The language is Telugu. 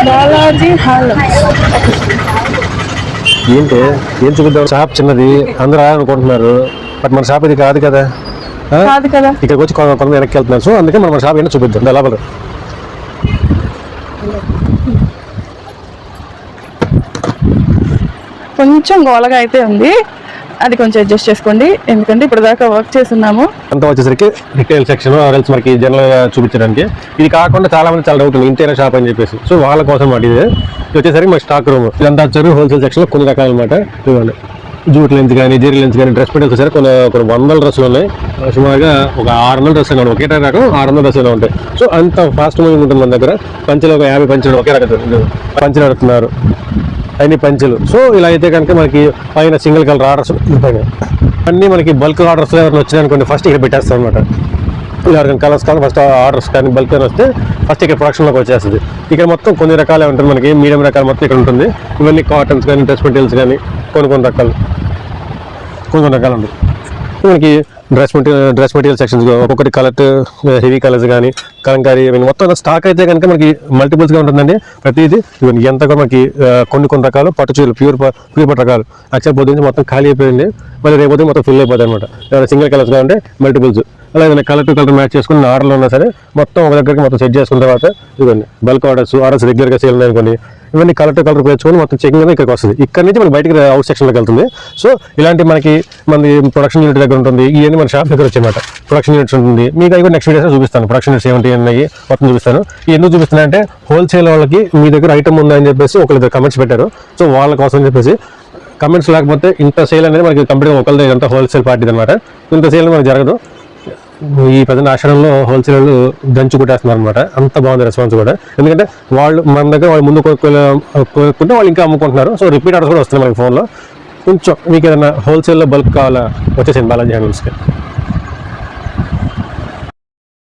బాలాజీ హాల్. ఏంటి ఏం చూపిద్దాం? షాప్ చిన్నది, అందరూ అనుకుంటున్నారు, బట్ మన షాప్ ఇది కాదు కదా. కాదు కదా, ఇక్కడికి వచ్చి కొంత వెనక్కి వెళ్తున్నారు. సో అందుకే మన షాప్ ఏంటో చూపిద్దాం. లోపల కొంచెం గోలగా అయితే ఉంది, అది కొంచెం అడ్జస్ట్ చేసుకోండి, ఎందుకంటే ఇప్పుడు దాకా వర్క్ చేస్తున్నాము. అంతా వచ్చేసరికి రిటైల్ సెక్షన్ ఆర్ఎల్స్ మనకి జనరల్ గా చూపించడానికి. ఇది కాకుండా చాలా మంది చాలా డౌట్ ఉంది ఇంటీరియర్ షాప్ అని చెప్పేసి. సో వాళ్ళ కోసం మాట ఇది వచ్చేసరికి మన స్టాక్ రూమ్. ఇదంతా వచ్చారు హోల్సేల్ సెక్షన్ లో కొన్ని రకాలు అనమాట. ఇవ్వండి, జూట్ లెన్స్ కానీ జెరీ లెన్స్ కానీ డ్రెస్ మెటీరియల్స్ వచ్చారు. కొన్ని వందల డ్రెస్సులు ఉన్నాయి. సుమారుగా ఒక 600 డ్రెస్సులు ఉన్నాయి. ఒకే రకం 600 డ్రెస్సులు ఉంటాయి. సో అంత ఫాస్ట్ మూవింగ్ ఉంటుంది మన దగ్గర. పంచలు ఒక 50 పంచలు ఒకే రకం పంచలు అడుగుతున్నారు, అన్ని పంచులు. సో ఇలా అయితే కనుక మనకి పైన సింగిల్ కలర్ ఆర్డర్స్ అన్నీ మనకి బల్క్ ఆర్డర్స్ ఎవరైనా వచ్చినాయనుకోండి ఫస్ట్ ఇక్కడ పెట్టేస్తాం అనమాట. ఎవరికైనా కలర్స్ కానీ ఫస్ట్ ఆర్డర్స్ కానీ బల్క్ అని వస్తే ఫస్ట్ ఇక్కడ ప్రొడక్షన్లోకి వచ్చేస్తుంది. ఇక్కడ మొత్తం కొన్ని రకాలే ఉంటుంది మనకి, మీడియం రకాలు మొత్తం ఇక్కడ ఉంటుంది. ఇవన్నీ కాటన్స్ కానీ డ్రెస్ మెటీరియల్స్ కానీ కొన్ని రకాలు ఉంటాయి మనకి. డ్రెస్ మెటీరియల్ సెక్షన్స్ ఒక్కొక్కటి కలర్ హెవీ కలర్స్ కానీ కలంకారీ ఇవన్నీ మొత్తం స్టాక్ అయితే కనుక మనకి మల్టిపుల్స్గా ఉంటుందండి. ప్రతిదీ ఇవన్నీ ఎంత కూడా మనకి కొన్ని రకాలు పట్టు చీరలు ప్యూర్ పట్టు రకాలు యాక్చువల్ పొద్దున్న మొత్తం ఖాళీ అయిపోయింది. మళ్ళీ రేపు మొత్తం ఫిల్ అయిపోతాయి అనమాట. ఏమైనా సింగిల్ కలర్స్గా ఉంటే మల్టిపుల్స్, అలా ఏదైనా కలర్ టు కలర్ మ్యాచ్ చేసుకుని ఆర్డర్లో ఉన్నా సరే మొత్తం ఒక దగ్గరికి మొత్తం సెట్ చేసుకున్న తర్వాత ఇవన్నీ బల్క్ ఆర్డర్స్ రెగ్యులర్గా సేల్ ఉన్నాయనుకోండి, ఇవన్నీ కలర్ టు కలర్ పేర్చుకొని మొత్తం చెకింగ్ అనేది ఇక్కడికి వస్తుంది. ఇక్కడ నుంచి మనకి బయటకి అవుట్ సెక్షన్లోకి వెళ్తుంది. సో ఇలాంటి మనకి ప్రొడక్షన్ యూనిట్ దగ్గర ఉంటుంది. ఇవన్నీ మన షాప్ దగ్గర వచ్చేమాట ప్రొడక్షన్ యూనిట్స్ ఉంటుంది. మీకు అవి నెక్స్ట్ వీడియోస్ చూపిస్తాను. ప్రొడక్షన్ యూనిట్స్ ఏమిటి ఉన్నాయి మొత్తం చూపిస్తాను. ఎందుకు చూపిస్తున్నానంటే హోల్సేల్ వాళ్ళకి మీ దగ్గర ఐటమ్ ఉందని చెప్పేసి ఒకరి కమెంట్స్ పెట్టారు. సో వాళ్ళ కోసం అని చెప్పేసి కమెంట్స్ లేకపోతే ఇంత సేల్ అనేది మనకి కంప్లీట్గా ఒకరిదే, ఇదంతా హోల్సేల్ పార్టీ అనమాట. ఇంత సేల్ మనకు జరగదు. ఈ ప్రజెంట్ ఆశ్రమంలో హోల్సేల్ దంచు కొట్టేస్తున్నారు అనమాట. అంత బాగుంది రెస్పాన్స్ కూడా. ఎందుకంటే వాళ్ళు మన దగ్గర వాళ్ళు ముందు కొనుక్కుంటే వాళ్ళు ఇంకా అమ్ముకుంటున్నారు. సో రిపీట్ ఆర్డర్స్ కూడా వస్తున్నాయి మనకి ఫోన్లో. కొంచెం మీకు ఏదైనా హోల్సేల్లో బల్క్ కావాలా వచ్చేసింది బాలాజీ హ్యాండిల్స్కి.